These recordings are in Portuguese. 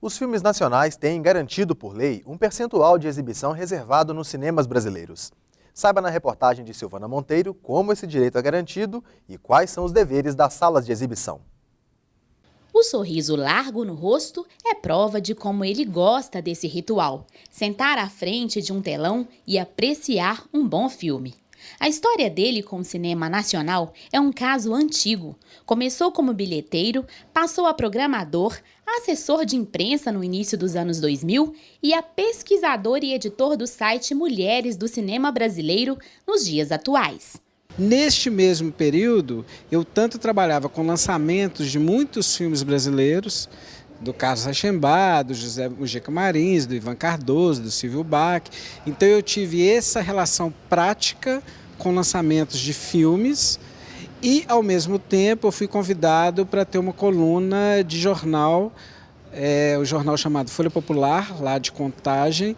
Os filmes nacionais têm garantido por lei um percentual de exibição reservado nos cinemas brasileiros. Saiba na reportagem de Silvana Monteiro como esse direito é garantido e quais são os deveres das salas de exibição. O sorriso largo no rosto é prova de como ele gosta desse ritual: sentar à frente de um telão e apreciar um bom filme. A história dele com o cinema nacional é um caso antigo. Começou como bilheteiro, passou a programador, assessor de imprensa no início dos anos 2000 e a pesquisador e editor do site Mulheres do Cinema Brasileiro nos dias atuais. Neste mesmo período, eu tanto trabalhava com lançamentos de muitos filmes brasileiros, do Carlos Rachembar, do José Mujica Marins, do Ivan Cardoso, do Silvio Bach. Então eu tive essa relação prática com lançamentos de filmes e, ao mesmo tempo, eu fui convidado para ter uma coluna de jornal, o jornal chamado Folha Popular, lá de Contagem,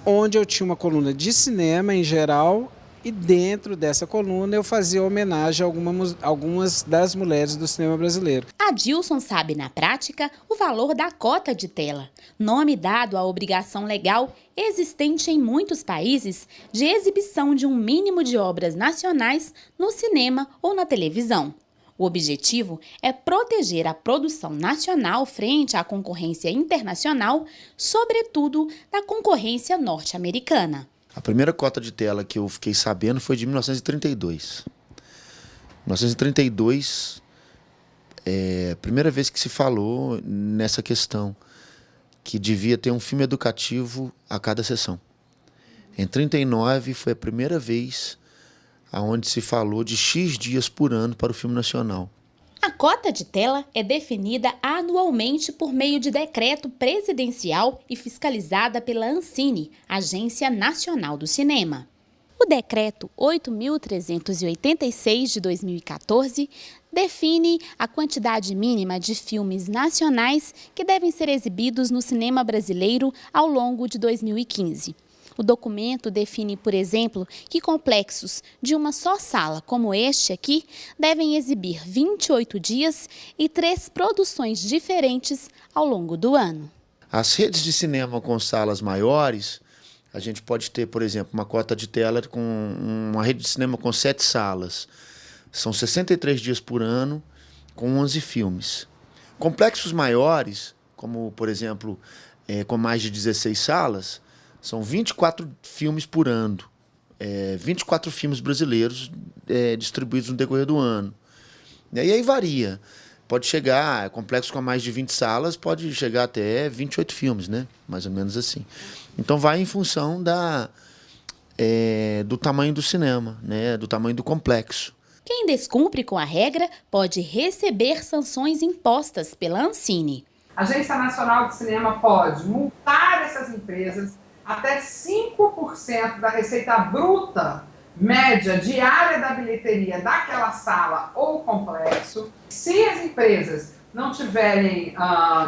onde eu tinha uma coluna de cinema em geral. E dentro dessa coluna eu fazia homenagem a algumas das mulheres do cinema brasileiro. Adilson sabe na prática o valor da cota de tela, nome dado à obrigação legal existente em muitos países de exibição de um mínimo de obras nacionais no cinema ou na televisão. O objetivo é proteger a produção nacional frente à concorrência internacional, sobretudo da concorrência norte-americana. A primeira cota de tela que eu fiquei sabendo foi de 1932. 1932 é a primeira vez que se falou nessa questão, que devia ter um filme educativo a cada sessão. Em 1939 foi a primeira vez onde se falou de X dias por ano para o filme nacional. A cota de tela é definida anualmente por meio de decreto presidencial e fiscalizada pela Ancine, Agência Nacional do Cinema. O decreto 8.386 de 2014 define a quantidade mínima de filmes nacionais que devem ser exibidos no cinema brasileiro ao longo de 2015. O documento define, por exemplo, que complexos de uma só sala, como este aqui, devem exibir 28 dias e 3 produções diferentes ao longo do ano. As redes de cinema com salas maiores, a gente pode ter, por exemplo, uma cota de tela com uma rede de cinema com 7 salas. São 63 dias por ano, com 11 filmes. Complexos maiores, como, por exemplo, com mais de 16 salas, são 24 filmes por ano, 24 filmes brasileiros distribuídos no decorrer do ano. E aí varia. Pode chegar, complexo com mais de 20 salas, pode chegar até 28 filmes, né? Mais ou menos assim. Então vai em função do tamanho do cinema, né? Do tamanho do complexo. Quem descumpre com a regra pode receber sanções impostas pela Ancine. A Agência Nacional de Cinema pode multar essas empresas até 5% da receita bruta média diária da bilheteria daquela sala ou complexo. Se as empresas não tiverem,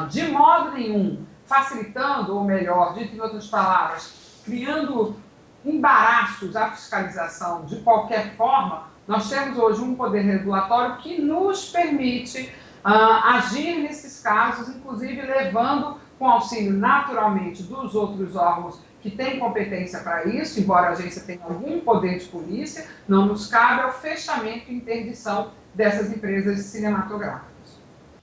de modo nenhum, facilitando, ou melhor, dito em outras palavras, criando embaraços à fiscalização de qualquer forma, nós temos hoje um poder regulatório que nos permite agir nesses casos, inclusive levando com auxílio naturalmente dos outros órgãos que têm competência para isso, embora a agência tenha algum poder de polícia, não nos cabe ao fechamento e interdição dessas empresas cinematográficas.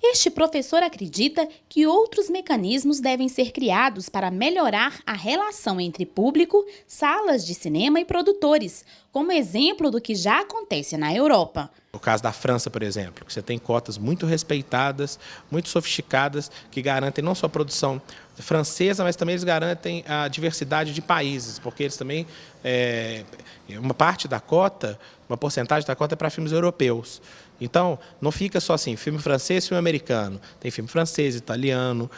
Este professor acredita que outros mecanismos devem ser criados para melhorar a relação entre público, salas de cinema e produtores, como exemplo do que já acontece na Europa. No caso da França, por exemplo, que você tem cotas muito respeitadas, muito sofisticadas, que garantem não só a produção francesa, mas também eles garantem a diversidade de países, porque eles também, uma parte da cota, uma porcentagem da cota é para filmes europeus. Então, não fica só assim, filme francês, filme americano. Tem filme francês, italiano,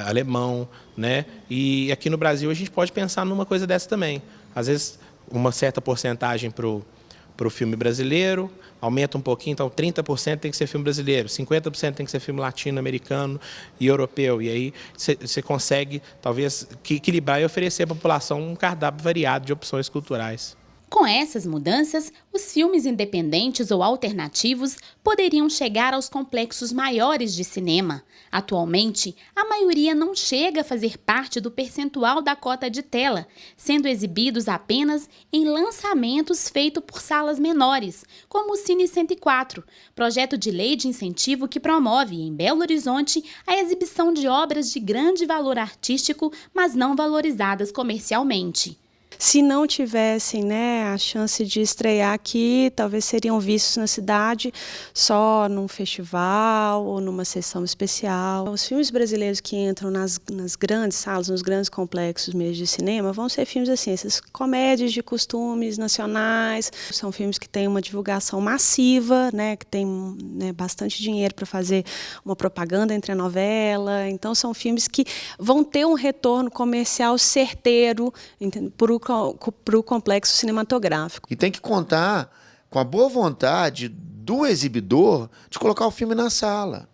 alemão, né? E aqui no Brasil a gente pode pensar numa coisa dessa também. Às vezes, uma certa porcentagem para o filme brasileiro, aumenta um pouquinho, então 30% tem que ser filme brasileiro, 50% tem que ser filme latino-americano e europeu. E aí você consegue, talvez, equilibrar e oferecer à população um cardápio variado de opções culturais. Com essas mudanças, os filmes independentes ou alternativos poderiam chegar aos complexos maiores de cinema. Atualmente, a maioria não chega a fazer parte do percentual da cota de tela, sendo exibidos apenas em lançamentos feitos por salas menores, como o Cine 104, projeto de lei de incentivo que promove, em Belo Horizonte, a exibição de obras de grande valor artístico, mas não valorizadas comercialmente. Se não tivessem, a chance de estrear aqui, talvez seriam vistos na cidade só num festival ou numa sessão especial. Os filmes brasileiros que entram nas grandes salas, nos grandes complexos mesmo de cinema, vão ser filmes assim, essas comédias de costumes nacionais. São filmes que têm uma divulgação massiva, que tem bastante dinheiro para fazer uma propaganda entre a novela. Então, são filmes que vão ter um retorno comercial certeiro para o complexo cinematográfico. E tem que contar com a boa vontade do exibidor de colocar o filme na sala.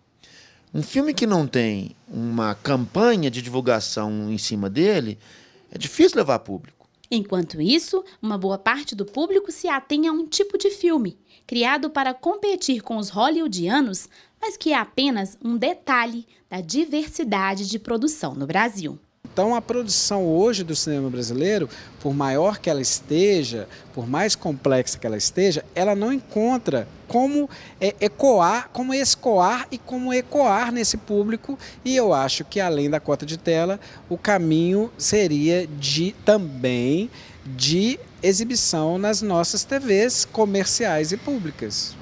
Um filme que não tem uma campanha de divulgação em cima dele, é difícil levar público. Enquanto isso, uma boa parte do público se atém a um tipo de filme, criado para competir com os hollywoodianos, mas que é apenas um detalhe da diversidade de produção no Brasil. Então, a produção hoje do cinema brasileiro, por maior que ela esteja, por mais complexa que ela esteja, ela não encontra como escoar e como ecoar nesse público. E eu acho que, além da cota de tela, o caminho seria também de exibição nas nossas TVs comerciais e públicas.